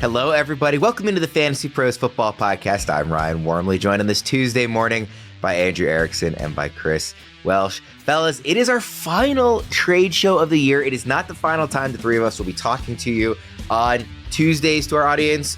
Hello, everybody. Welcome into the Fantasy Pros Football Podcast. I'm Ryan Wormeli, joined on this Tuesday morning by Andrew Erickson and by Chris Welsh. Fellas, it is our final trade show of the year. It is not the final time the three of us will be talking to you on Tuesdays to our audience.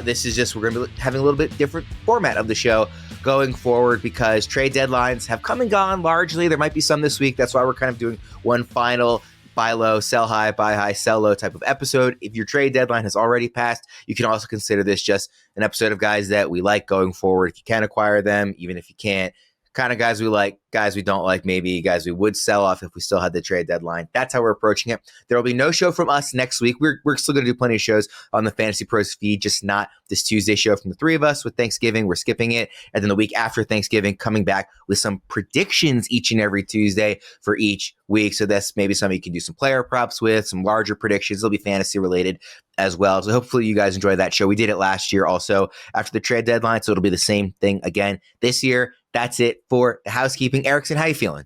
This is just, we're going to be having a little bit different format of the show going forward because trade deadlines have come and gone largely. There might be some this week. That's why we're kind of doing one final buy low, sell high, buy high, sell low type of episode. If your trade deadline has already passed, you can also consider this just an episode of guys that we like going forward. If you can acquire them, even if you can't, kind of guys we like, guys we don't like, maybe guys we would sell off if we still had the trade deadline. That's how we're approaching it. There will be no show from us next week. We're still going to do plenty of shows on the Fantasy Pros feed, just not this Tuesday show from the three of us. With Thanksgiving, we're skipping it. And then the week after Thanksgiving, coming back with some predictions each and every Tuesday for each week. So that's maybe something you can do some player props with, some larger predictions. They'll be fantasy related as well. So hopefully you guys enjoy that show. We did it last year also after the trade deadline. So it'll be the same thing again this year. That's it for the housekeeping. Erickson, how you feeling?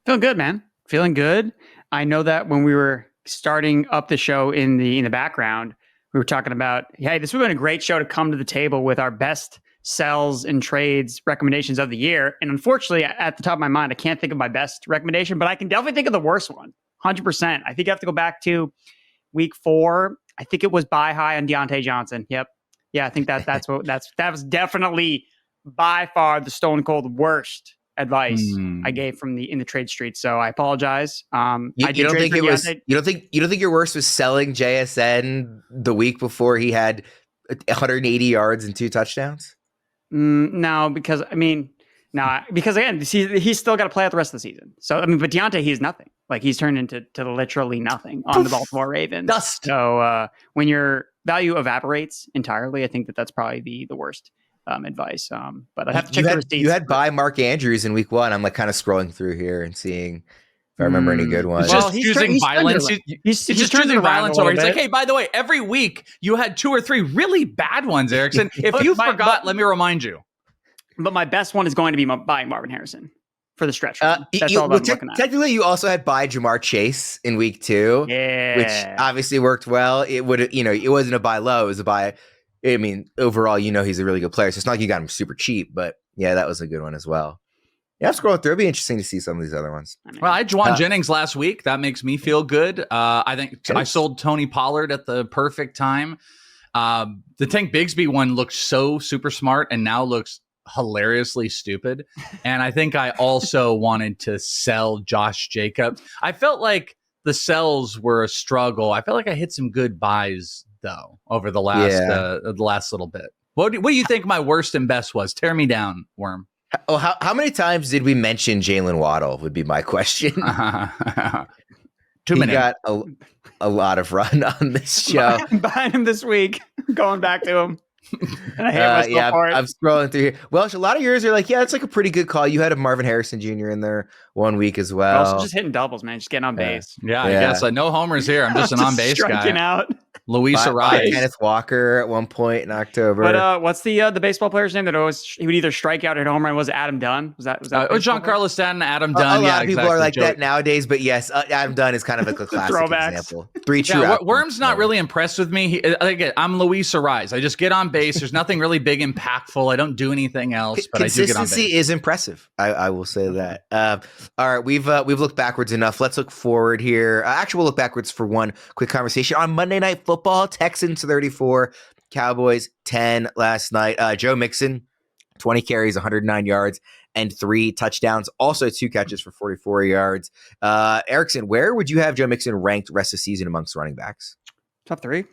Feeling good, man. Feeling good. I know that when we were starting up the show in the background, we were talking about, hey, this would have been a great show to come to the table with our best sells and trades recommendations of the year. And unfortunately, at the top of my mind, I can't think of my best recommendation, but I can definitely think of the worst one. 100%. I think you have to go back to week 4. I think it was buy high on Deontay Johnson. Yep. Yeah, I think that was definitely by far the stone cold worst advice I gave in the trade street. So I apologize. You don't think your worst was selling JSN the week before he had 180 yards and 2 touchdowns? No, because again, he's still got to play out the rest of the season. So but Deontay, he's nothing. Like he's turned into literally nothing on the Baltimore Ravens. Dust. So when your value evaporates entirely, I think that's probably the worst advice. But I have to check the receipts. You had buy Mark Andrews in week 1. I'm like kind of scrolling through here and seeing if I remember any good ones. Well, he's choosing violence. He's just choosing violence over. He's like, hey, by the way, every week you had 2 or 3 really bad ones, Erickson. If you forgot, let me remind you. But my best one is going to be buying Marvin Harrison for the stretch. That's all I'm looking at. Technically, you also had buy Jamar Chase in week 2, which obviously worked well. It would, it wasn't a buy low; it was a buy. I mean, overall, he's a really good player. So it's not like you got him super cheap, but yeah, that was a good one as well. Yeah, I'm scrolling through. It'll be interesting to see some of these other ones. Well, I had Juwan Jennings last week. That makes me feel good. I think I sold Tony Pollard at the perfect time. The Tank Bigsby one looked so super smart and now looks hilariously stupid. And I think I also wanted to sell Josh Jacobs. I felt like the sells were a struggle. I felt like I hit some good buys though over the last little bit. What do you think my worst and best was? Tear me down, Worm. Oh, how many times did we mention Jaylen Waddle would be my question. Too many. He got a lot of run on this show. Buying him this week, going back to him. And I hate myself for it. I'm scrolling through here. Welsh, a lot of yours are like, yeah, it's like a pretty good call. You had a Marvin Harrison Jr. in there one week as well. Also just hitting doubles, man. Just getting on base. Yeah, I guess. No homers here. I'm just an on base guy. Striking out. Luis Ariz. Kenneth Walker at one point in October. But what's the baseball player's name that he would either strike out or hit a home run? Was it Adam Dunn? Was that Giancarlo Stanton, Adam Dunn? A lot of people are like that nowadays, but yes, Adam Dunn is kind of like a classic example. 3 true. Worm's not really impressed with me. I'm Luis Ariz. I just get on base. There's nothing really big, impactful. I don't do anything else, but I do get on base. Consistency is impressive. I will say that. All right, we've looked backwards enough. Let's look forward here. Actually, we'll look backwards for one quick conversation on Monday Night Football. Texans 34, Cowboys 10 last night. Joe Mixon, 20 carries, 109 yards, and 3 touchdowns. Also 2 catches for 44 yards. Erickson, where would you have Joe Mixon ranked rest of the season amongst running backs? Top 3.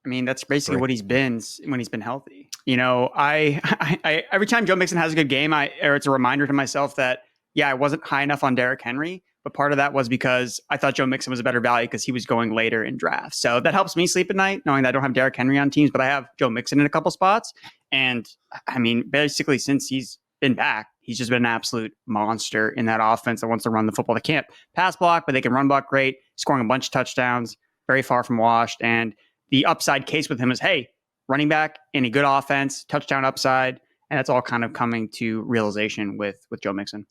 I mean, that's basically what he's been when he's been healthy. I every time Joe Mixon has a good game, it's a reminder to myself that, I wasn't high enough on Derrick Henry. But part of that was because I thought Joe Mixon was a better value because he was going later in drafts. So that helps me sleep at night, knowing that I don't have Derrick Henry on teams, but I have Joe Mixon in a couple spots. And I mean, basically since he's been back, he's just been an absolute monster in that offense that wants to run the football. They can't pass block, but they can run block great, scoring a bunch of touchdowns, very far from washed. And the upside case with him is, hey, running back in a good offense, touchdown upside. And that's all kind of coming to realization with Joe Mixon.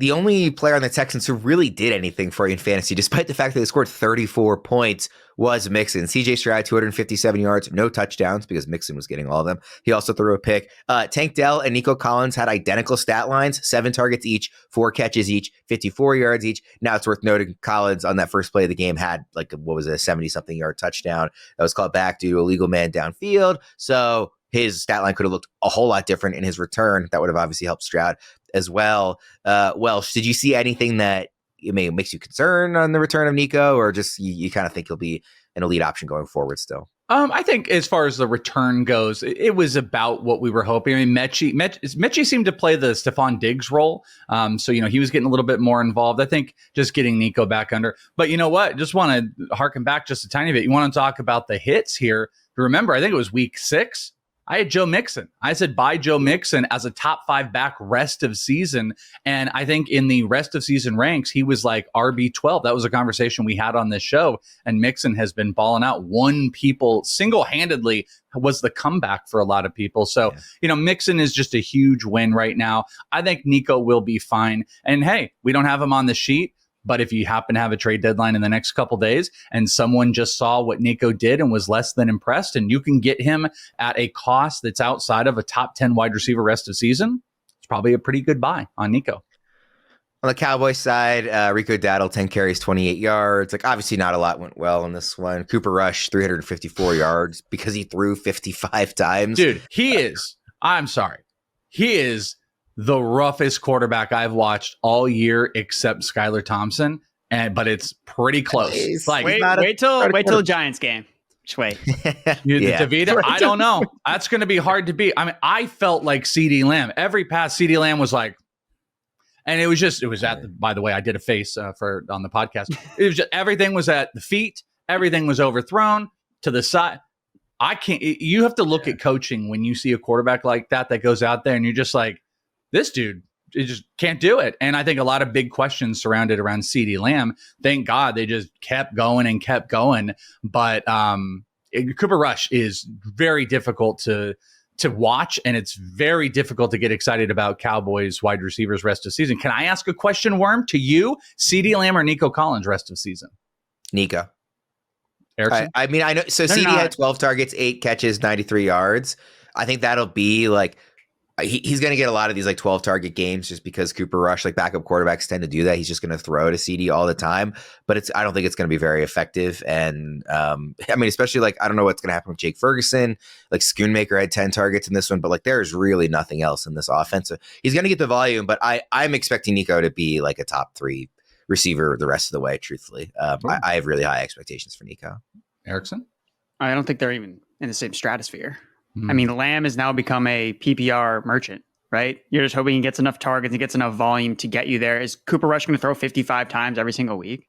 the only player on the Texans who really did anything for you in fantasy, despite the fact that they scored 34 points, was Mixon. CJ Stroud, 257 yards, no touchdowns because Mixon was getting all of them. He also threw a pick. Tank Dell and Nico Collins had identical stat lines, 7 targets each, 4 catches each, 54 yards each. Now it's worth noting Collins on that first play of the game had a 70-something yard touchdown that was called back due to a legal man downfield. So his stat line could have looked a whole lot different in his return. That would have obviously helped Stroud as well. Welsh, did you see anything that makes you concerned on the return of Nico, or just you kind of think he'll be an elite option going forward still? I think as far as the return goes, it was about what we were hoping. I mean, Mechie seemed to play the Stephon Diggs role. So, he was getting a little bit more involved. I think just getting Nico back under. But you know what? Just want to harken back just a tiny bit. You want to talk about the hits here. Remember, I think it was week 6. I had Joe Mixon. I said buy Joe Mixon as a top 5 back rest of season. And I think in the rest of season ranks, he was like RB12. That was a conversation we had on this show. And Mixon has been balling out. People single-handedly was the comeback for a lot of people. So, Mixon is just a huge win right now. I think Nico will be fine. And hey, we don't have him on the sheet. But if you happen to have a trade deadline in the next couple days and someone just saw what Nico did and was less than impressed, and you can get him at a cost that's outside of a top 10 wide receiver rest of season, it's probably a pretty good buy on Nico. On the Cowboys side, Rico Dowdle, 10 carries, 28 yards. Obviously not a lot went well in this one. Cooper Rush, 354 yards because he threw 55 times. Dude, he is the roughest quarterback I've watched all year except Skylar Thompson, but it's pretty close. Wait till Giants game. Just wait. DeVita, I don't know. That's going to be hard to beat. I mean, I felt like CeeDee Lamb. Every pass CeeDee Lamb was like, and it was by the way, I did a face on the podcast. It was just, everything was at the feet. Everything was overthrown to the side. You have to look at coaching when you see a quarterback like that goes out there and you're just like, this dude, you just can't do it. And I think a lot of big questions surrounded around CeeDee Lamb. Thank God they just kept going and kept going. But Cooper Rush is very difficult to watch, and it's very difficult to get excited about Cowboys wide receivers rest of season. Can I ask a question, Worm, to you? CeeDee Lamb or Nico Collins rest of season? Nico. Erickson? I mean, I know. So CeeDee had 12 targets, 8 catches, 93 yards. I think that'll be he's going to get a lot of these 12 target games just because Cooper Rush, backup quarterbacks tend to do that. He's just going to throw to CeeDee all the time, but I don't think it's going to be very effective. And I mean, especially I don't know what's going to happen with Jake Ferguson. Schoonmaker had 10 targets in this one, but there's really nothing else in this offense. So he's going to get the volume, but I'm expecting Nico to be a top 3 receiver the rest of the way. Truthfully, I have really high expectations for Nico. Erickson? I don't think they're even in the same stratosphere. I mean, Lamb has now become a PPR merchant, right? You're just hoping he gets enough targets and gets enough volume to get you there. Is Cooper Rush going to throw 55 times every single week?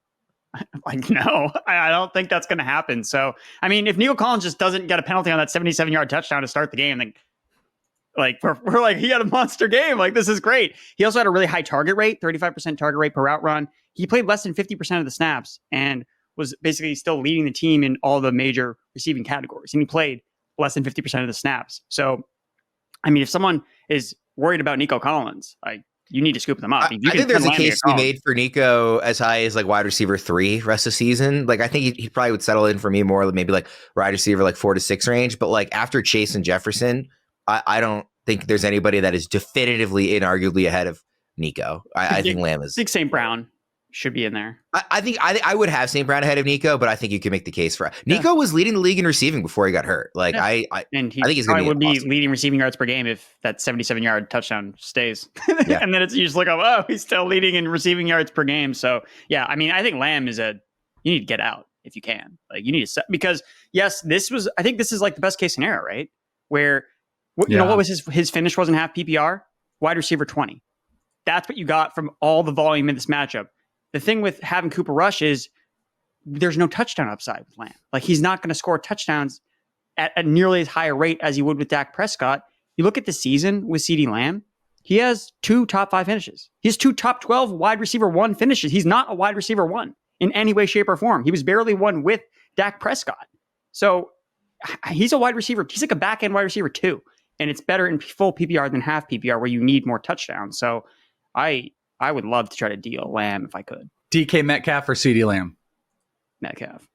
No, I don't think that's going to happen. So, I mean, if Nico Collins just doesn't get a penalty on that 77-yard touchdown to start the game, then we're he had a monster game. This is great. He also had a really high target rate, 35% target rate per route run. He played less than 50% of the snaps and was basically still leading the team in all the major receiving categories. And he played less than 50% of the snaps. So, I mean, if someone is worried about Nico Collins, you need to scoop them up. I think there's a case to be made for Nico as high as wide receiver 3 rest of season. I think he probably would settle in for me more maybe wide receiver 4 to 6 range. But after Chase and Jefferson, I don't think there's anybody that is definitively inarguably ahead of Nico. I think Lamb is. I think St. Brown should be in there. I think I would have St. Brown ahead of Nico, but I think you can make the case for Nico was leading the league in receiving before he got hurt. I think he's going to be leading receiving yards per game if that 77-yard touchdown stays. And then you just look up, he's still leading in receiving yards per game. So yeah, I mean, I think Lamb is you need to get out if you can. You need to set, because yes, I think this is the best case scenario, right? Where what was his finish wasn't half PPR, wide receiver 20. That's what you got from all the volume in this matchup. The thing with having Cooper Rush is there's no touchdown upside with Lamb. He's not going to score touchdowns at nearly as high a rate as he would with Dak Prescott. You look at the season with CeeDee Lamb, he has 2 top 5 finishes. He has 2 top 12 wide receiver 1 finishes. He's not a wide receiver 1 in any way, shape, or form. He was barely 1 with Dak Prescott. So he's a wide receiver. He's a back end wide receiver 2. And it's better in full PPR than half PPR where you need more touchdowns. So I I would love to try to deal Lamb if I could. DK Metcalf or CeeDee Lamb? Metcalf.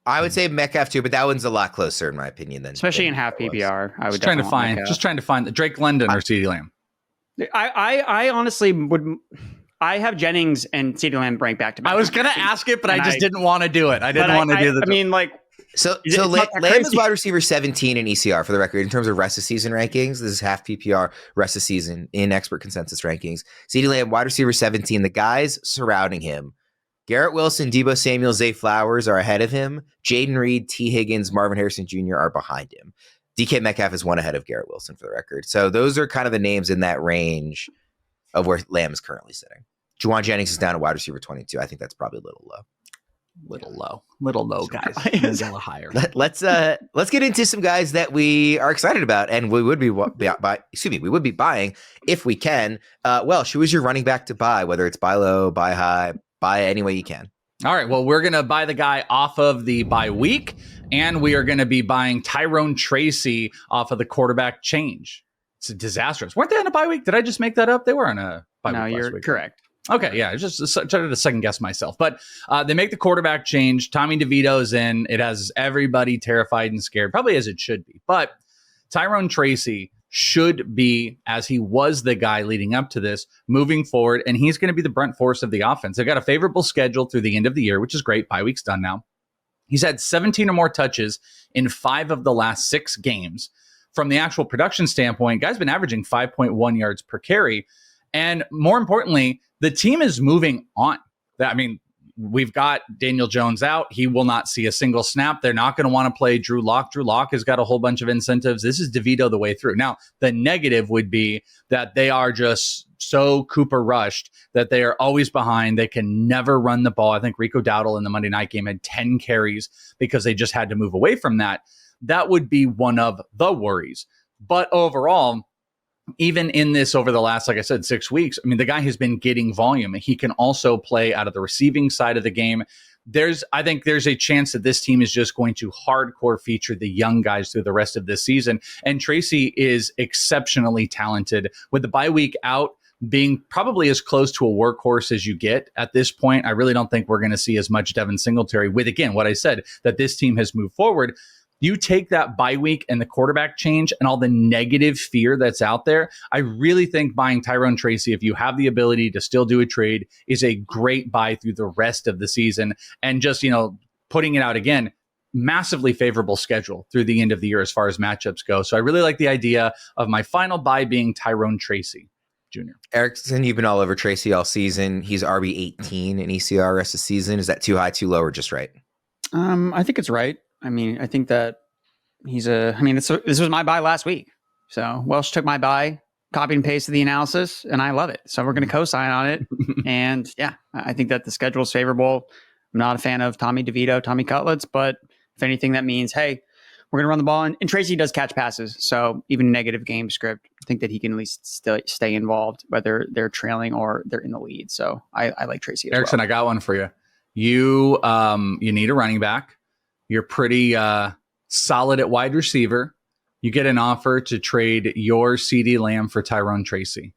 I would say Metcalf too, but that one's a lot closer in my opinion than especially in half PPR. I would just trying to find the Drake London or CeeDee Lamb. I honestly would. I have Jennings and CeeDee Lamb rank back to back. I was gonna ask it, but I just didn't want to do it. I didn't want to do the. I mean, like. So Lamb is wide receiver 17 in ECR for the record in terms of rest of season rankings. This is half PPR rest of season in expert consensus rankings. CeeDee Lamb wide receiver 17. The guys surrounding him, Garrett Wilson, Deebo Samuel, Zay Flowers are ahead of him. Jaden Reed, T. Higgins, Marvin Harrison Jr. are behind him. DK Metcalf is one ahead of Garrett Wilson for the record. So those are kind of the names in that range of where Lamb is currently sitting. Juwan Jennings is down at wide receiver 22. I think that's probably a little low. Little low, guys. A little higher. Let's get into some guys that we are excited about, and we would be buying if we can. Welsh, who is your running back to buy? Whether it's buy low, buy high, buy any way you can. All right. Well, we're gonna buy the guy off of the bye week, and we are gonna be buying Tyrone Tracy off of the quarterback change. It's disastrous. Weren't they on a bye week? Did I just make that up? They were on a bye week. No, you're correct. Okay, yeah, just tried to second guess myself. But they make the quarterback change. Tommy DeVito's in. It has everybody terrified and scared, probably as it should be. But Tyrone Tracy should be, as he was the guy leading up to this, moving forward, and he's going to be the brunt force of the offense. They've got a favorable schedule through the end of the year, which is great. Bye week's done now. He's had 17 or more touches in 5 of the last 6 games. From the actual production standpoint, guy's been averaging 5.1 yards per carry. And more importantly, the team is moving on. I mean, we've got Daniel Jones out. He will not see a single snap. They're not going to want to play Drew Lock. Drew Lock has got a whole bunch of incentives. This is DeVito the way through. Now, the negative would be that they are just so Cooper rushed that they are always behind. They can never run the ball. I think Rico Dowdle in the Monday night game had 10 carries because they just had to move away from that. That would be one of the worries. But overall, even in this over the last, like I said, 6 weeks, I mean, the guy has been getting volume. He can also play out of the receiving side of the game. I think there's a chance that this team is just going to hardcore feature the young guys through the rest of this season. And Tracy is exceptionally talented. With the bye week out being probably as close to a workhorse as you get at this point, I really don't think we're going to see as much Devin Singletary with, again, what I said, that this team has moved forward. You take that bye week and the quarterback change and all the negative fear that's out there. I really think buying Tyrone Tracy, if you have the ability to still do a trade, is a great buy through the rest of the season. And just, putting it out again, massively favorable schedule through the end of the year as far as matchups go. So I really like the idea of my final buy being Tyrone Tracy Jr. Erickson, you've been all over Tracy all season. He's RB 18 in ECR rest of the season. Is that too high, too low, or just right? I think it's right. I mean, I think that this was my buy last week. So Welsh took my buy, copied and pasted the analysis, and I love it. So we're going to co-sign on it. And yeah, I think that the schedule is favorable. I'm not a fan of Tommy DeVito, Tommy Cutlets, but if anything, that means, hey, we're going to run the ball. And Tracy does catch passes. So even negative game script, I think that he can at least stay involved, whether they're trailing or they're in the lead. So I like Tracy as Erickson, well. I got one for you. You need a running back. You're pretty solid at wide receiver. You get an offer to trade your CeeDee Lamb for Tyrone Tracy.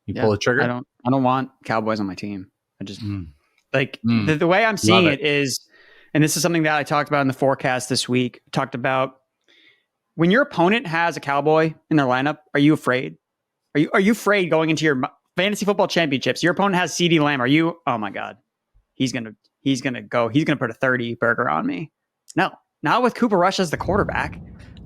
You pull the trigger? I don't want Cowboys on my team. I just the way I'm seeing it is, and this is something that I talked about in the forecast this week. Talked about when your opponent has a Cowboy in their lineup, are you afraid? Are you afraid going into your fantasy football championships? Your opponent has CeeDee Lamb. Are you? Oh my God, he's gonna put a 30 burger on me. No, not with Cooper Rush as the quarterback.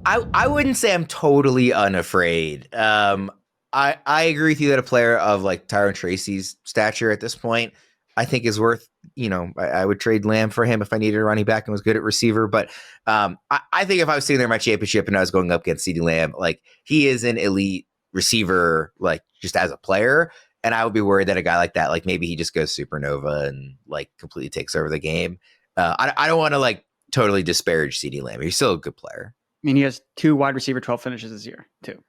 I wouldn't say I'm totally unafraid. I agree with you that a player of like Tyrone Tracy's stature at this point, I think is worth, I would trade Lamb for him if I needed a running back and was good at receiver. But I think if I was sitting there in my championship and I was going up against CeeDee Lamb, like he is an elite receiver, like just as a player. And I would be worried that a guy like that, like maybe he just goes supernova and like completely takes over the game. I don't want to like totally disparage CeeDee Lamb. He's still a good player. I mean, he has 2 wide receiver 12 finishes this year, too.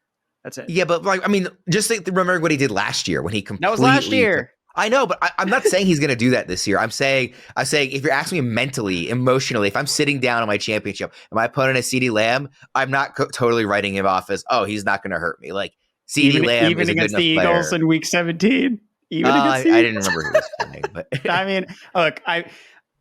That's it. Yeah, but like, I mean, just remember what he did last year when he completely. That was last year. I know, but I'm not saying he's going to do that this year. I'm saying if you're asking me mentally, emotionally, if I'm sitting down on my championship and my opponent is CeeDee Lamb, I'm not totally writing him off as, oh, he's not going to hurt me. Like CeeDee Lamb even is a good against the enough Eagles player. in Week 17. Even I against the didn't Eagles. remember who was playing, but I mean, look,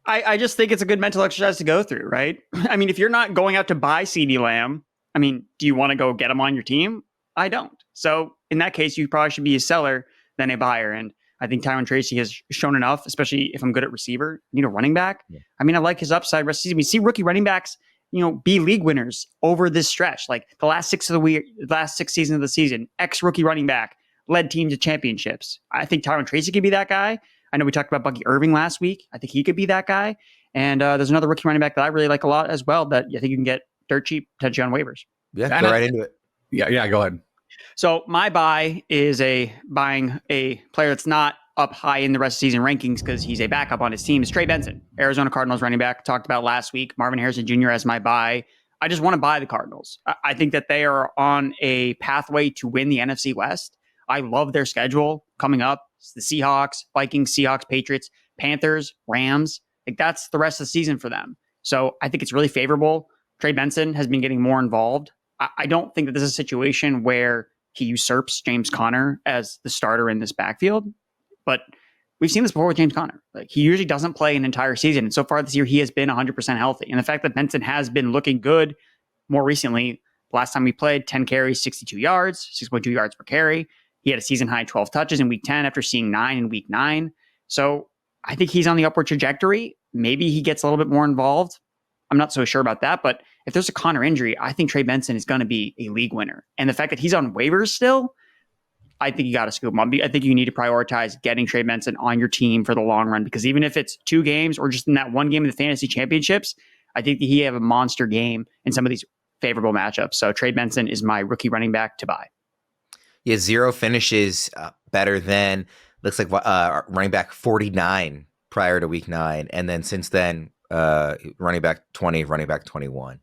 I just think it's a good mental exercise to go through, right? I mean, if you're not going out to buy CeeDee Lamb, I mean, do you want to go get him on your team? I don't. So in that case, you probably should be a seller than a buyer. And I think Tyrone Tracy has shown enough, especially if I'm good at receiver. I need a running back. Yeah. I mean, I like his upside rest of the season. We see rookie running backs, be league winners over this stretch. Like the last 6 seasons of the season, ex-rookie running back led teams to championships. I think Tyrone Tracy could be that guy. I know we talked about Bucky Irving last week. I think he could be that guy. And there's another rookie running back that I really like a lot as well that I think you can get dirt cheap, potentially on waivers. yeah, go right into it. Yeah, go ahead. So my buy is buying a player that's not up high in the rest of season rankings because he's a backup on his team. Is Trey Benson, Arizona Cardinals running back. Talked about last week. Marvin Harrison Jr. as my buy. I just want to buy the Cardinals. I think that they are on a pathway to win the NFC West. I love their schedule coming up. It's the Seahawks, Vikings, Seahawks, Patriots, Panthers, Rams. Like that's the rest of the season for them. So I think it's really favorable. Trey Benson has been getting more involved. I don't think that this is a situation where he usurps James Conner as the starter in this backfield, but we've seen this before with James Conner. Like he usually doesn't play an entire season. And so far this year, he has been 100% healthy. And the fact that Benson has been looking good more recently, last time we played 10 carries, 62 yards, 6.2 yards per carry. He had a season high 12 touches in week 10 after seeing 9 in week 9. So I think he's on the upward trajectory. Maybe he gets a little bit more involved. I'm not so sure about that, but if there's a Conner injury, I think Trey Benson is going to be a league winner. And the fact that he's on waivers still, I think you got to scoop him up. I think you need to prioritize getting Trey Benson on your team for the long run, because even if it's 2 games or just in that one game of the fantasy championships, I think that he have a monster game in some of these favorable matchups. So Trey Benson is my rookie running back to buy. Yeah, 0 finishes better than, looks like running back 49 prior to week 9. And then since then, running back 20, running back 21.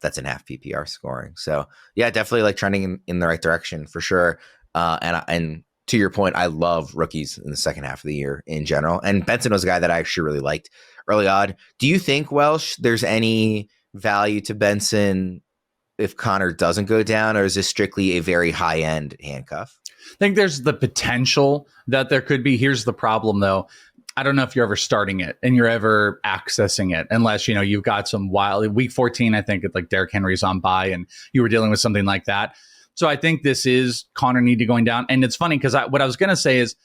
That's in half PPR scoring. So yeah, definitely like trending in the right direction for sure. And to your point, I love rookies in the second half of the year in general. And Benson was a guy that I actually really liked early on. Do you think, Welsh, there's any value to Benson if Conner doesn't go down, or is this strictly a very high end handcuff? I think there's the potential that there could be. Here's the problem though. I don't know if you're ever starting it and you're ever accessing it unless, you've got some wild week 14. I think it's like Derrick Henry's on bye and you were dealing with something like that. So I think this is Conner need to going down. And it's funny because what I was going to say is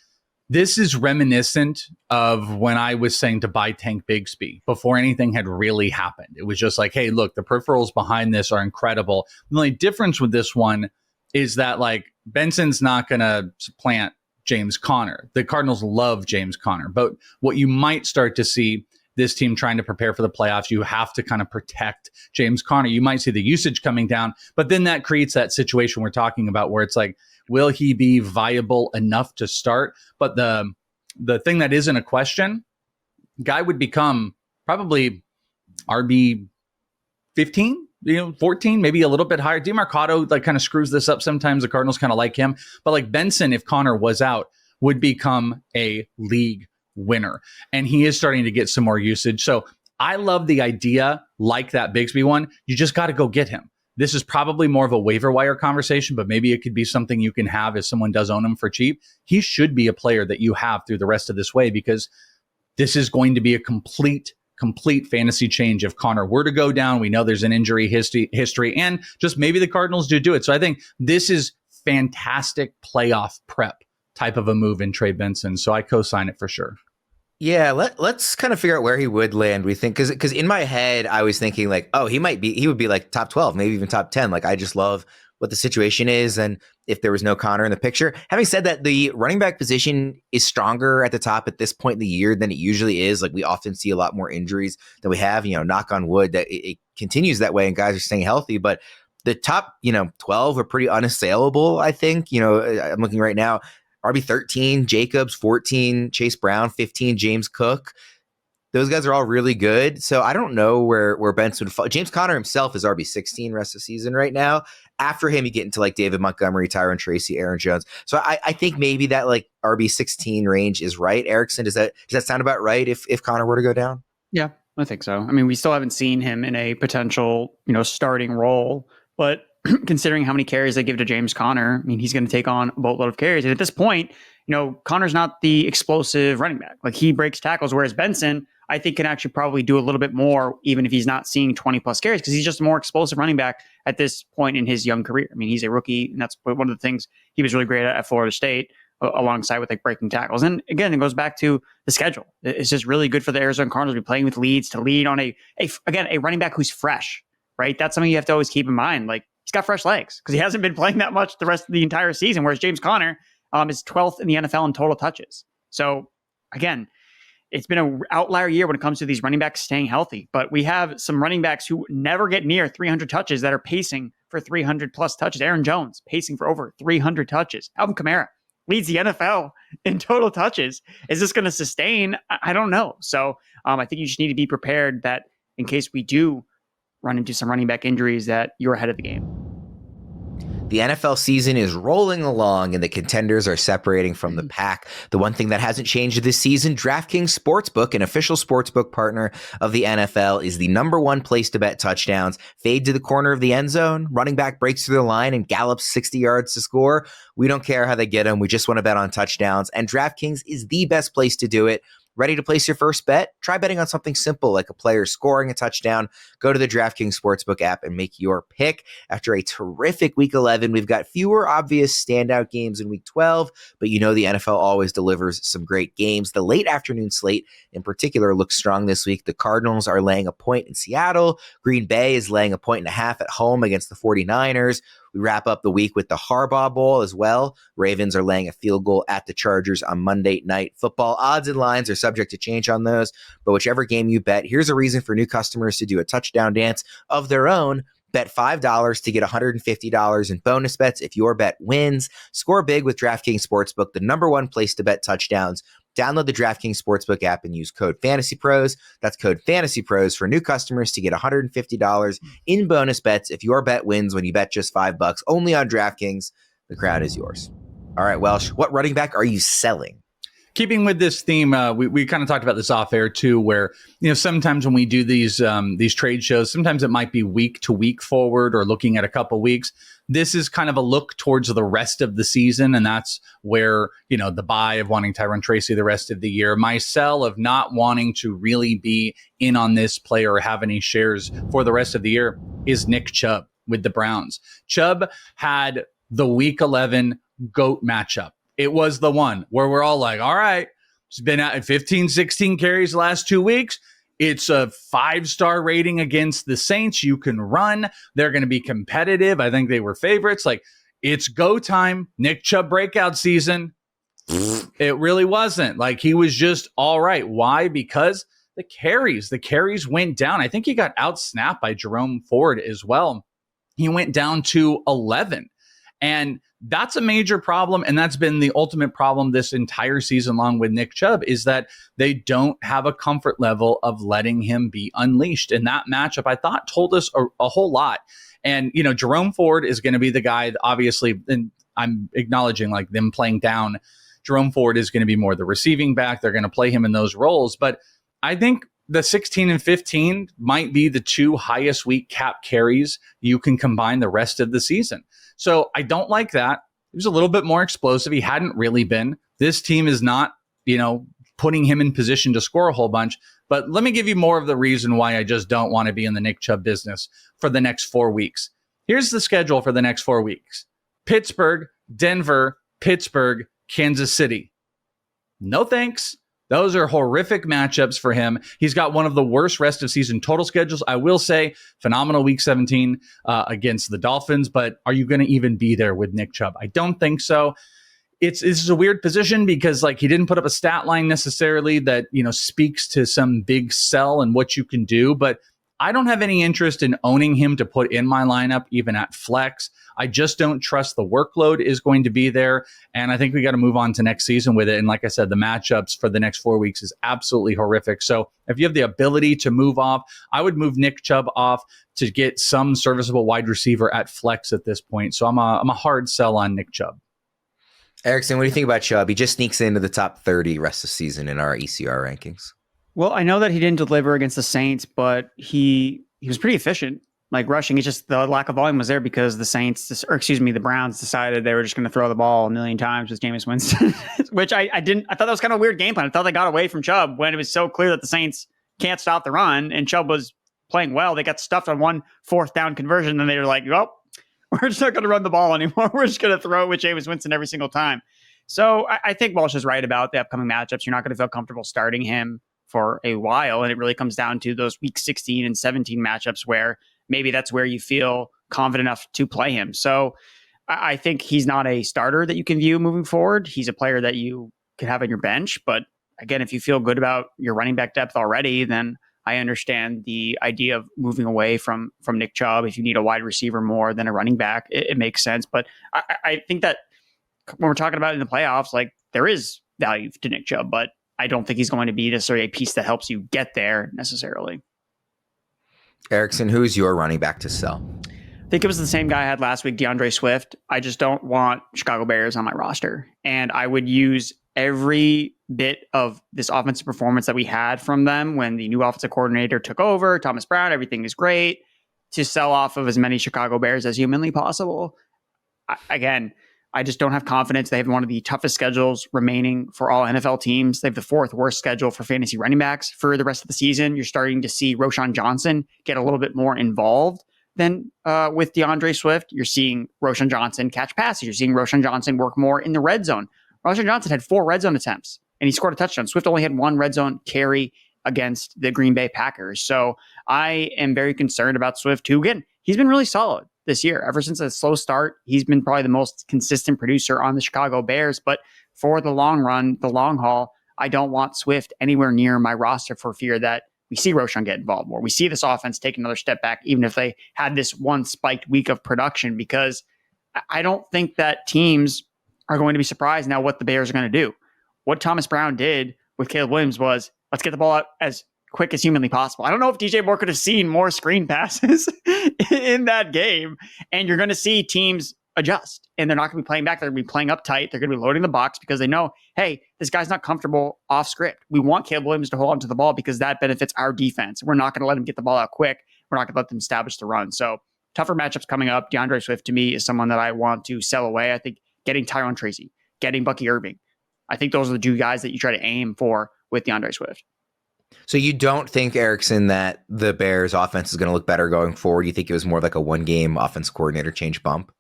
this is reminiscent of when I was saying to buy Tank Bigsby before anything had really happened. It was just like, hey, look, the peripherals behind this are incredible. The only difference with this one is that like Benson's not going to supplant James Conner. The Cardinals love James Conner, but what you might start to see this team trying to prepare for the playoffs, you have to kind of protect James Conner. You might see the usage coming down, but then that creates that situation we're talking about where it's like, will he be viable enough to start? But the thing that isn't a question, guy would become probably RB 15, 14, maybe a little bit higher. DeMarcado like kind of screws this up sometimes. The Cardinals kind of like him. But like Benson, if Conner was out, would become a league winner. And he is starting to get some more usage. So I love the idea like that Bigsby one. You just got to go get him. This is probably more of a waiver wire conversation, but maybe it could be something you can have if someone does own him for cheap. He should be a player that you have through the rest of this way because this is going to be a complete fantasy change if Conner were to go down. We know there's an injury history and just maybe the Cardinals do it. So I think this is fantastic playoff prep type of a move in Trey Benson. So I co-sign it for sure. Yeah, let's kind of figure out where he would land, we think, because in my head, I was thinking like, oh, he would be like top 12, maybe even top 10. Like, I just love what the situation is. And if there was no Conner in the picture, having said that, the running back position is stronger at the top at this point in the year than it usually is. Like we often see a lot more injuries than we have, knock on wood that it continues that way and guys are staying healthy. But the top, 12 are pretty unassailable, I think. I'm looking right now. RB 13, Jacobs 14, Chase Brown 15, James Cook. Those guys are all really good. So I don't know where Benson would fall. James Conner himself is RB 16 rest of the season right now. After him, you get into like David Montgomery, Tyrone Tracy, Aaron Jones. So I think maybe that like RB 16 range is right. Erickson, does that sound about right if Conner were to go down? Yeah, I think so. I mean, we still haven't seen him in a potential, starting role, but considering how many carries they give to James Conner. I mean, he's going to take on a boatload of carries. And at this point, Conner's not the explosive running back. Like, he breaks tackles, whereas Benson, I think, can actually probably do a little bit more, even if he's not seeing 20 plus carries, because he's just a more explosive running back at this point in his young career. I mean, he's a rookie, and that's one of the things he was really great at Florida State, alongside with like breaking tackles. And again, it goes back to the schedule. It's just really good for the Arizona Cardinals to be playing with leads, to lead on a running back who's fresh, right? That's something you have to always keep in mind. Like, he's got fresh legs because he hasn't been playing that much the rest of the entire season, whereas James Conner is 12th in the NFL in total touches. So again, it's been an outlier year when it comes to these running backs staying healthy, but we have some running backs who never get near 300 touches that are pacing for 300 plus touches. Aaron Jones pacing for over 300 touches. Alvin Kamara leads the NFL in total touches. Is this going to sustain? I don't know. So I think you just need to be prepared that in case we do run into some running back injuries, that you're ahead of the game. The NFL season is rolling along and the contenders are separating from the pack. The one thing that hasn't changed this season, DraftKings Sportsbook, an official sportsbook partner of the NFL, is the number one place to bet touchdowns. Fade to the corner of the end zone, running back breaks through the line and gallops 60 yards to score. We don't care how they get them. We just want to bet on touchdowns. And DraftKings is the best place to do it. Ready to place your first bet? Try betting on something simple like a player scoring a touchdown. Go to the DraftKings Sportsbook app and make your pick. After a terrific Week 11, we've got fewer obvious standout games in Week 12, but the NFL always delivers some great games. The late afternoon slate in particular looks strong this week. The Cardinals are laying a point in Seattle. Green Bay is laying a point and a half at home against the 49ers. We wrap up the week with the Harbaugh Bowl as well. Ravens are laying a field goal at the Chargers on Monday Night Football. Odds and lines are subject to change on those, but whichever game you bet, here's a reason for new customers to do a touchdown dance of their own. Bet $5 to get $150 in bonus bets if your bet wins. Score big with DraftKings Sportsbook, the number one place to bet touchdowns. Download the DraftKings Sportsbook app and use code FantasyPros. That's code FantasyPros for new customers to get $150 in bonus bets if your bet wins when you bet just $5. Only on DraftKings. The crowd is yours. All right, Welsh, what running back are you selling? Keeping with this theme, we kind of talked about this off air too, where sometimes when we do these trade shows, sometimes it might be week to week forward or looking at a couple weeks. This is kind of a look towards the rest of the season, and that's where the buy of wanting Tyrone Tracy the rest of the year, my sell of not wanting to really be in on this player or have any shares for the rest of the year is Nick Chubb with the Browns. Chubb had the Week 11 GOAT matchup. It was the one where we're all like, all right, he's been at 15, 16 carries the last 2 weeks. It's a 5-star rating against the Saints. You can run. They're going to be competitive. I think they were favorites. Like, it's go time. Nick Chubb breakout season. It really wasn't. Like, he was just all right. Why? Because the carries went down. I think he got outsnapped by Jerome Ford as well. He went down to 11. And that's a major problem, and that's been the ultimate problem this entire season long with Nick Chubb, is that they don't have a comfort level of letting him be unleashed. And that matchup, I thought, told us a whole lot. And, Jerome Ford is going to be the guy, obviously, and I'm acknowledging like them playing down. Jerome Ford is going to be more the receiving back. They're going to play him in those roles. But I think the 16 and 15 might be the two highest week cap carries you can combine the rest of the season. So I don't like that. He was a little bit more explosive. He hadn't really been. This team is not, putting him in position to score a whole bunch. But let me give you more of the reason why I just don't want to be in the Nick Chubb business for the next 4 weeks. Here's the schedule for the next 4 weeks. Pittsburgh, Denver, Pittsburgh, Kansas City. No thanks. Those are horrific matchups for him. He's got one of the worst rest of season total schedules. I will say phenomenal Week 17 against the Dolphins, but are you going to even be there with Nick Chubb? I don't think so. This is a weird position because he didn't put up a stat line necessarily that, speaks to some big sell and what you can do, but I don't have any interest in owning him to put in my lineup, even at flex. I just don't trust the workload is going to be there. And I think we got to move on to next season with it. And like I said, the matchups for the next 4 weeks is absolutely horrific. So if you have the ability to move off, I would move Nick Chubb off to get some serviceable wide receiver at flex at this point. So I'm a hard sell on Nick Chubb. Erickson, what do you think about Chubb? He just sneaks into the top 30 rest of the season in our ECR rankings. Well, I know that he didn't deliver against the Saints, but he was pretty efficient like rushing. It's just the lack of volume was there because the Browns decided they were just going to throw the ball a million times with Jameis Winston, which I thought that was kind of a weird game plan. I thought they got away from Chubb when it was so clear that the Saints can't stop the run, and Chubb was playing well. They got stuffed on 1 4th down conversion, and they were like, well, we're just not going to run the ball anymore. We're just going to throw it with Jameis Winston every single time. So I think Welsh is right about the upcoming matchups. You're not going to feel comfortable starting him for a while, and it really comes down to those week 16 and 17 matchups where maybe that's where you feel confident enough to play him. So I think he's not a starter that you can view moving forward. He's a player that you could have on your bench. But again, if you feel good about your running back depth already, then I understand the idea of moving away from Nick Chubb. If you need a wide receiver more than a running back, it makes sense. But I think that when we're talking about in the playoffs, like there is value to Nick Chubb, but I don't think he's going to be necessarily a piece that helps you get there necessarily. Erickson, who's your running back to sell? I think it was the same guy I had last week, DeAndre Swift. I just don't want Chicago Bears on my roster. And I would use every bit of this offensive performance that we had from them when the new offensive coordinator took over, Thomas Brown, everything is great, to sell off of as many Chicago Bears as humanly possible. I just don't have confidence. They have one of the toughest schedules remaining for all NFL teams. They have the 4th worst schedule for fantasy running backs for the rest of the season. You're starting to see Roschon Johnson get a little bit more involved than with DeAndre Swift. You're seeing Roschon Johnson catch passes. You're seeing Roschon Johnson work more in the red zone. Roschon Johnson had 4 red zone attempts, and he scored a touchdown. Swift only had 1 red zone carry against the Green Bay Packers. So I am very concerned about Swift, who, again, he's been really solid this year. Ever since a slow start, he's been probably the most consistent producer on the Chicago Bears. But for the long run, the long haul, I don't want Swift anywhere near my roster for fear that we see Roschon get involved more. We see this offense take another step back, even if they had this one spiked week of production, because I don't think that teams are going to be surprised now what the Bears are going to do. What Thomas Brown did with Caleb Williams was, let's get the ball out as quick as humanly possible. I don't know if DJ Moore could have seen more screen passes in that game. And you're going to see teams adjust, and they're not going to be playing back. They're going to be playing up tight. They're going to be loading the box because they know, hey, this guy's not comfortable off script. We want Caleb Williams to hold on to the ball because that benefits our defense. We're not going to let him get the ball out quick. We're not going to let them establish the run. So tougher matchups coming up. DeAndre Swift, to me, is someone that I want to sell away. I think getting Tyrone Tracy, getting Bucky Irving, I think those are the 2 guys that you try to aim for with DeAndre Swift. So you don't think, Erickson, that the Bears offense is going to look better going forward? You think it was more like a 1-game offense coordinator change bump?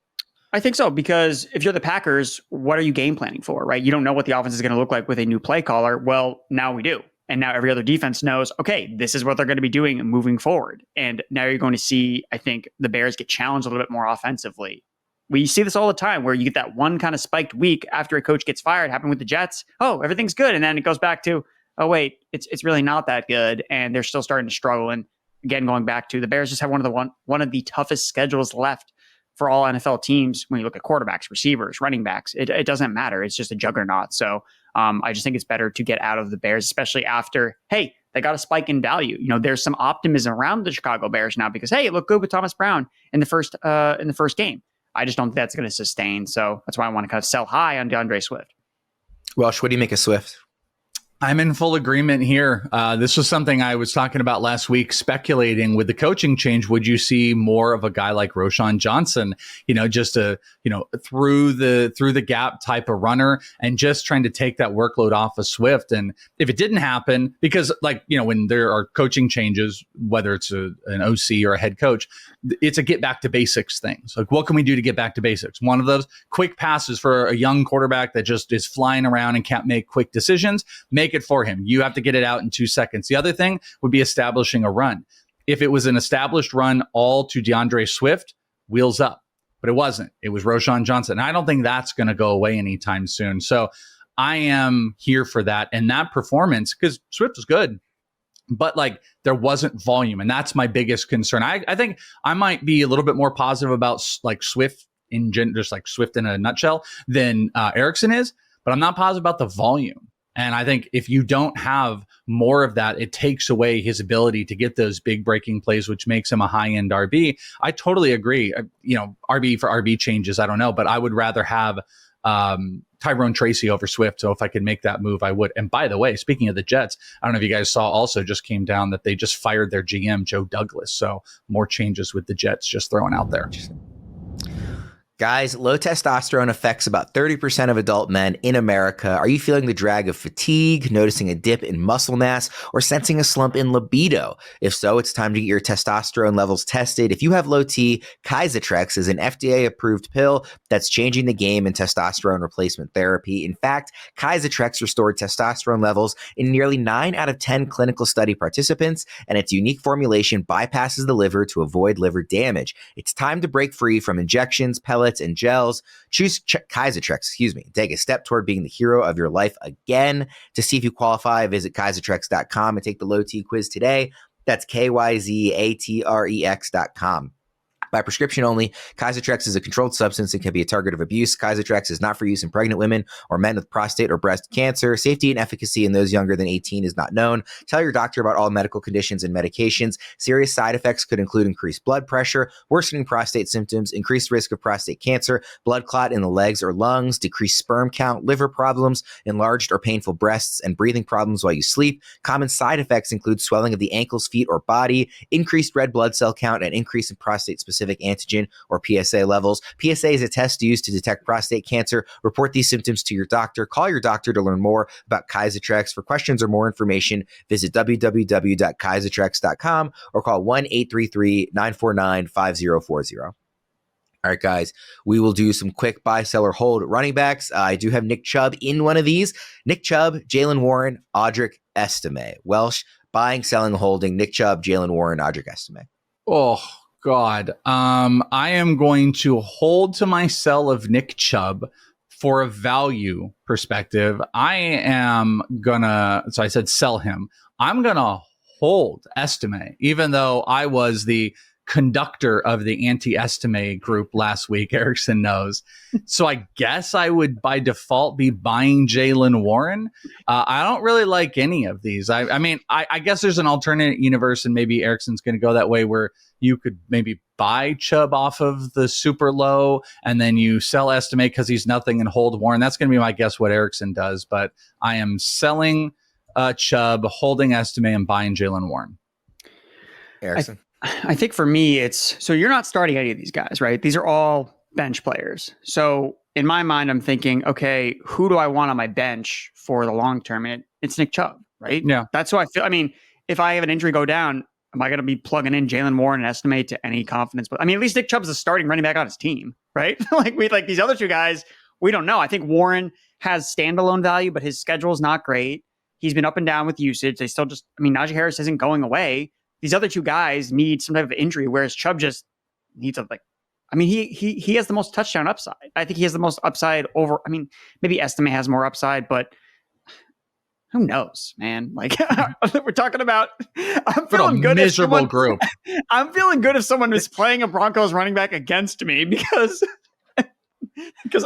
I think so, because if you're the Packers, what are you game planning for, right? You don't know what the offense is going to look like with a new play caller. Well, now we do. And now every other defense knows, okay, this is what they're going to be doing moving forward. And now you're going to see, I think, the Bears get challenged a little bit more offensively. We see this all the time where you get that one kind of spiked week after a coach gets fired. Happened with the Jets. Oh, everything's good. And then it goes back to, oh, wait, it's really not that good. And they're still starting to struggle. And again, going back to the Bears just have one of the toughest schedules left for all NFL teams. When you look at quarterbacks, receivers, running backs, it doesn't matter. It's just a juggernaut. So I just think it's better to get out of the Bears, especially after, hey, they got a spike in value. You know, there's some optimism around the Chicago Bears now because, hey, it looked good with Thomas Brown in the first game. I just don't think that's going to sustain. So that's why I want to kind of sell high on DeAndre Swift. Welsh, what do you make of Swift? I'm in full agreement here. This was something I was talking about last week, speculating with the coaching change. Would you see more of a guy like Roschon Johnson, just a, through the gap type of runner and just trying to take that workload off of Swift? And if it didn't happen, because when there are coaching changes, whether it's an OC or a head coach, it's a get back to basics things. Like, what can we do to get back to basics? One of those quick passes for a young quarterback that just is flying around and can't make quick decisions. Make it for him. You have to get it out in 2 seconds. The other thing would be establishing a run. If it was an established run all to DeAndre Swift, wheels up. But it wasn't. It was Roschon Johnson. And I don't think that's going to go away anytime soon. So I am here for that. And that performance, because Swift was good, but there wasn't volume. And that's my biggest concern. I think I might be a little bit more positive about Swift just Swift in a nutshell than Erickson is, but I'm not positive about the volume. And I think if you don't have more of that, it takes away his ability to get those big breaking plays, which makes him a high-end RB. I totally agree. RB for RB changes, I don't know, but I would rather have Tyrone Tracy over Swift. So if I could make that move, I would. And by the way, speaking of the Jets, I don't know if you guys saw, also just came down that they just fired their GM, Joe Douglas. So more changes with the Jets, just throwing out there. Guys, low testosterone affects about 30% of adult men in America. Are you feeling the drag of fatigue, noticing a dip in muscle mass, or sensing a slump in libido? If so, it's time to get your testosterone levels tested. If you have low T, Kysotrex is an FDA-approved pill that's changing the game in testosterone replacement therapy. In fact, Kysotrex restored testosterone levels in nearly 9 out of 10 clinical study participants, and its unique formulation bypasses the liver to avoid liver damage. It's time to break free from injections, pellets, and gels. Choose Kysotrex, take a step toward being the hero of your life again. To see if you qualify, visit Kysotrex.com and take the low T quiz today. That's KYZATREX.com. By prescription only, Kysotrex is a controlled substance and can be a target of abuse. Kysotrex is not for use in pregnant women or men with prostate or breast cancer. Safety and efficacy in those younger than 18 is not known. Tell your doctor about all medical conditions and medications. Serious side effects could include increased blood pressure, worsening prostate symptoms, increased risk of prostate cancer, blood clot in the legs or lungs, decreased sperm count, liver problems, enlarged or painful breasts, and breathing problems while you sleep. Common side effects include swelling of the ankles, feet, or body, increased red blood cell count, and increase in prostate-specific antigen or PSA levels. PSA is a test used to detect prostate cancer. Report these symptoms to your doctor. Call your doctor to learn more about Kysotrex. For questions or more information, visit www.kysotrex.com or call 1-833-949-5040. All right, guys, we will do some quick buy, sell, or hold running backs. I do have Nick Chubb in one of these. Nick Chubb, Jaylen Warren, Audric, Estime. Welsh, buying, selling, holding. Nick Chubb, Jaylen Warren, Audric, Estime. Oh, God. I am going to hold to my sell of Nick Chubb for a value perspective. I said sell him. I'm going to hold Estime, even though I was the conductor of the anti-Estime group last week. Erickson knows. So I guess I would by default be buying Jaylen Warren. I don't really like any of these. I guess there's an alternate universe, and maybe Erickson's going to go that way, where you could maybe buy Chubb off of the super low and then you sell Estime because he's nothing and hold Warren. That's going to be my guess what Erickson does. But I am selling Chubb, holding Estime, and buying Jaylen Warren. Erickson. I think for me, it's so you're not starting any of these guys, right? These are all bench players. So in my mind, I'm thinking, okay, who do I want on my bench for the long term? And it's Nick Chubb, right? Yeah. That's who I feel. I mean, if I have an injury go down, am I going to be plugging in Jaylen Warren and Estime to any confidence? But I mean, at least Nick Chubb is a starting running back on his team, right? like these other two guys, we don't know. I think Warren has standalone value, but his schedule is not great. He's been up and down with usage. They still Najee Harris isn't going away. These other two guys need some type of injury, whereas Chubb just needs he has the most touchdown upside. I think he has the most upside over. I mean, maybe Estime has more upside, but who knows, man? Like we're talking about, I'm feeling good. Miserable group. I'm feeling good if someone is playing a Broncos running back against me because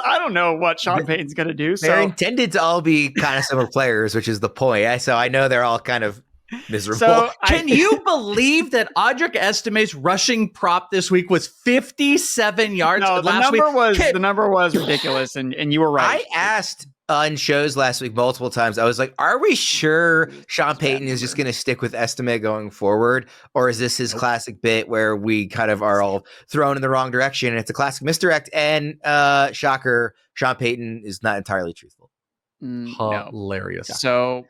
I don't know what Sean Payton's going to do. They're intended to all be kind of similar players, which is the point. So I know they're all kind of miserable. So Can you believe that Audric Estime's rushing prop this week was 57 yards? No, the number was ridiculous, and you were right. I asked on shows last week multiple times. I was like, "Are we sure Sean Payton is just going to stick with Estime going forward, or is this his classic bit where we kind of are all thrown in the wrong direction? And it's a classic misdirect." And shocker, Sean Payton is not entirely truthful. Hilarious. No. So,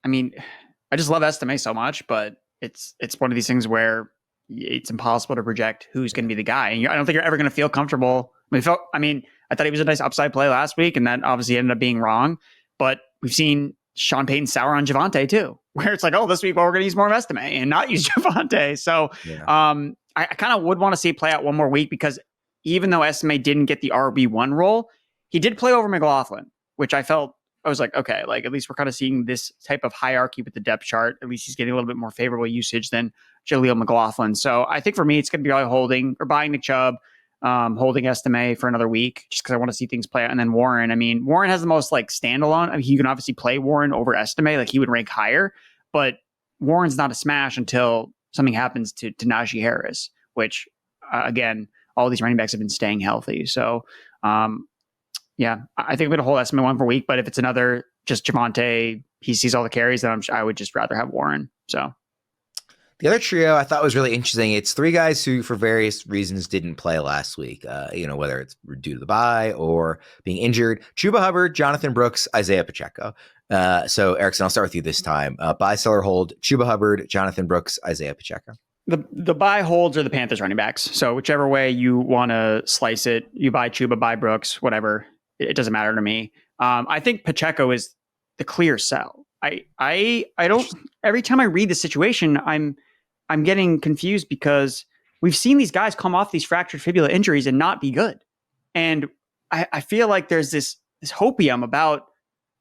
I mean, I just love Estime so much, but it's one of these things where it's impossible to project who's going to be the guy. And I don't think you're ever going to feel comfortable. I thought he was a nice upside play last week, and that obviously ended up being wrong. But we've seen Sean Payton sour on Javonte too, where it's like, oh, this week, we're going to use more of Estime and not use Javonte. So I kind of would want to see it play out one more week, because even though Estime didn't get the RB1 role, he did play over McLaughlin, which I was like, okay, like at least we're kind of seeing this type of hierarchy with the depth chart. At least he's getting a little bit more favorable usage than Jaleel McLaughlin. So I think for me, it's going to be holding or buying Nick Chubb, holding Estime for another week, just because I want to see things play out. And then Warren, Warren has the most standalone. I mean, you can obviously play Warren over Estime, like he would rank higher, but Warren's not a smash until something happens to Najee Harris, which again, all these running backs have been staying healthy. So Yeah, I think I'm going to hold Estime 1 for week, but if it's another just Javonte, he sees all the carries, then I would just rather have Warren. So the other trio I thought was really interesting. It's three guys who, for various reasons, didn't play last week. Whether it's due to the bye or being injured. Chuba, Hubbard, Jonathon Brooks, Isiah Pacheco. So Erickson, I'll start with you this time. Buy, sell, or hold. Chuba, Hubbard, Jonathon Brooks, Isiah Pacheco. The buy holds are the Panthers running backs. So whichever way you want to slice it, you buy Chuba, buy Brooks, whatever. It doesn't matter to me. I think Pacheco is the clear sell. I don't. Every time I read the situation, I'm getting confused because we've seen these guys come off these fractured fibula injuries and not be good. And I feel like there's this hopium about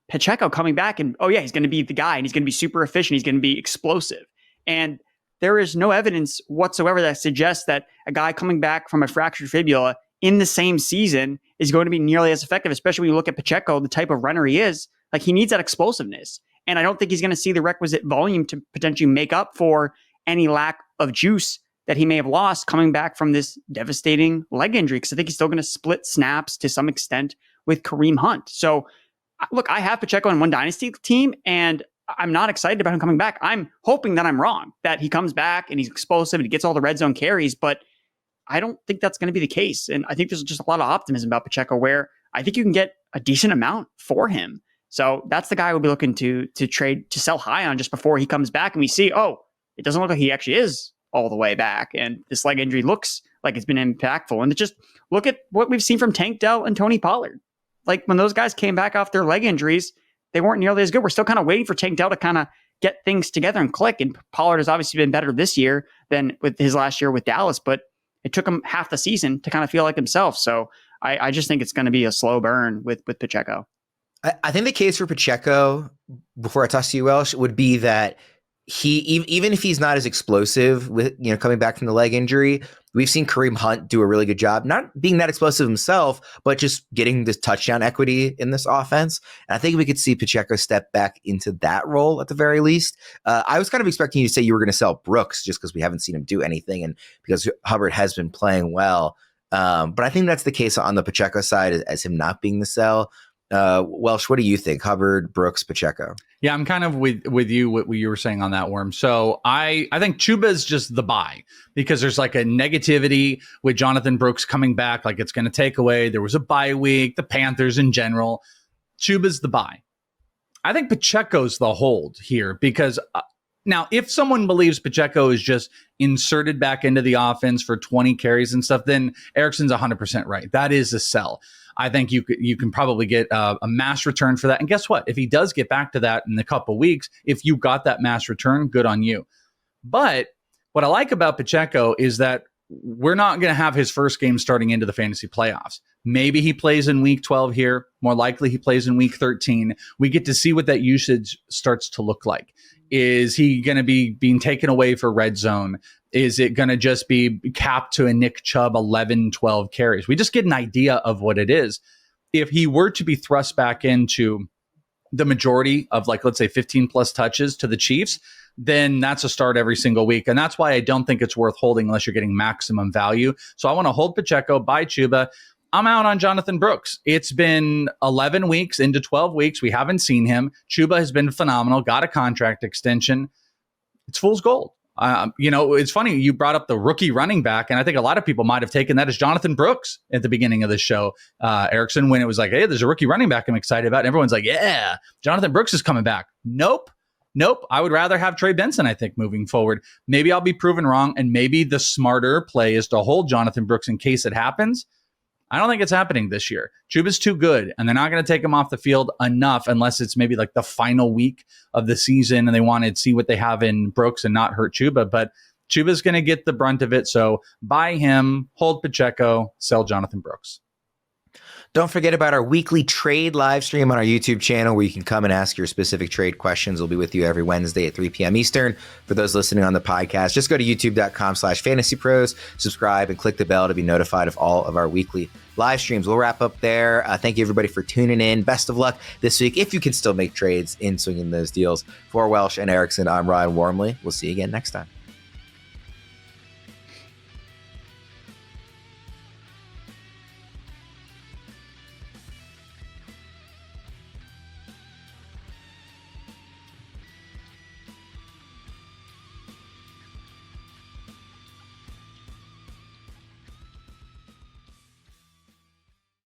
Pacheco coming back and, oh yeah, he's going to be the guy and he's going to be super efficient. He's going to be explosive. And there is no evidence whatsoever that suggests that a guy coming back from a fractured fibula in the same season is going to be nearly as effective, especially when you look at Pacheco, the type of runner he is. Like, he needs that explosiveness. And I don't think he's going to see the requisite volume to potentially make up for any lack of juice that he may have lost coming back from this devastating leg injury. Because I think he's still going to split snaps to some extent with Kareem Hunt. So, look, I have Pacheco in one dynasty team, and I'm not excited about him coming back. I'm hoping that I'm wrong, that he comes back and he's explosive and he gets all the red zone carries, but I don't think that's going to be the case. And I think there's just a lot of optimism about Pacheco where I think you can get a decent amount for him. So that's the guy we'll be looking to trade, to sell high on just before he comes back. And we see, oh, it doesn't look like he actually is all the way back. And this leg injury looks like it's been impactful. And just look at what we've seen from Tank Dell and Tony Pollard. Like, when those guys came back off their leg injuries, they weren't nearly as good. We're still kind of waiting for Tank Dell to kind of get things together and click. And Pollard has obviously been better this year than with his last year with Dallas, but it took him half the season to kind of feel like himself. So I just think it's going to be a slow burn with Pacheco. I think the case for Pacheco, before I toss to you, Welsh, would be that he, even if he's not as explosive with, coming back from the leg injury, we've seen Kareem Hunt do a really good job, not being that explosive himself, but just getting this touchdown equity in this offense. And I think we could see Pacheco step back into that role at the very least. I was kind of expecting you to say you were going to sell Brooks just because we haven't seen him do anything and because Hubbard has been playing well. But I think that's the case on the Pacheco side as him not being the sell. Welsh, what do you think? Hubbard, Brooks, Pacheco? Yeah, I'm kind of with you, what you were saying on that, Worm. So I think Chuba is just the buy because there's like a negativity with Jonathon Brooks coming back, like it's going to take away. There was a bye week, the Panthers in general. Chuba's the buy. I think Pacheco's the hold here because now if someone believes Pacheco is just inserted back into the offense for 20 carries and stuff, then Erickson's 100% right. That is a sell. I think you can probably get a mass return for that. And guess what? If he does get back to that in a couple weeks, if you got that mass return, good on you. But what I like about Pacheco is that we're not going to have his first game starting into the fantasy playoffs. Maybe he plays in week 12 here. More likely he plays in week 13. We get to see what that usage starts to look like. Is he going to be being taken away for red zone? Is it going to just be capped to a Nick Chubb 11, 12 carries? We just get an idea of what it is. If he were to be thrust back into the majority of, like, let's say 15 plus touches to the Chiefs, then that's a start every single week. And that's why I don't think it's worth holding unless you're getting maximum value. So I want to hold Pacheco, buy Chuba. I'm out on Jonathon Brooks. It's been 11 weeks into 12 weeks. We haven't seen him. Chuba has been phenomenal, got a contract extension. It's fool's gold. It's funny you brought up the rookie running back, and I think a lot of people might have taken that as Jonathon Brooks at the beginning of the show, Erickson, when it was like, hey, there's a rookie running back I'm excited about. And everyone's like, yeah, Jonathon Brooks is coming back. Nope. I would rather have Trey Benson, I think, moving forward. Maybe I'll be proven wrong, and maybe the smarter play is to hold Jonathon Brooks in case it happens. I don't think it's happening this year. Chuba's too good, and they're not going to take him off the field enough unless it's maybe like the final week of the season and they want to see what they have in Brooks and not hurt Chuba. But Chuba's going to get the brunt of it, so buy him, hold Pacheco, sell Jonathon Brooks. Don't forget about our weekly trade live stream on our YouTube channel where you can come and ask your specific trade questions. We'll be with you every Wednesday at 3 p.m. Eastern. For those listening on the podcast, just go to youtube.com/fantasypros, subscribe, and click the bell to be notified of all of our weekly live streams. We'll wrap up there. Thank you, everybody, for tuning in. Best of luck this week if you can still make trades in swinging those deals. For Welsh and Erickson, I'm Ryan Wormeli. We'll see you again next time.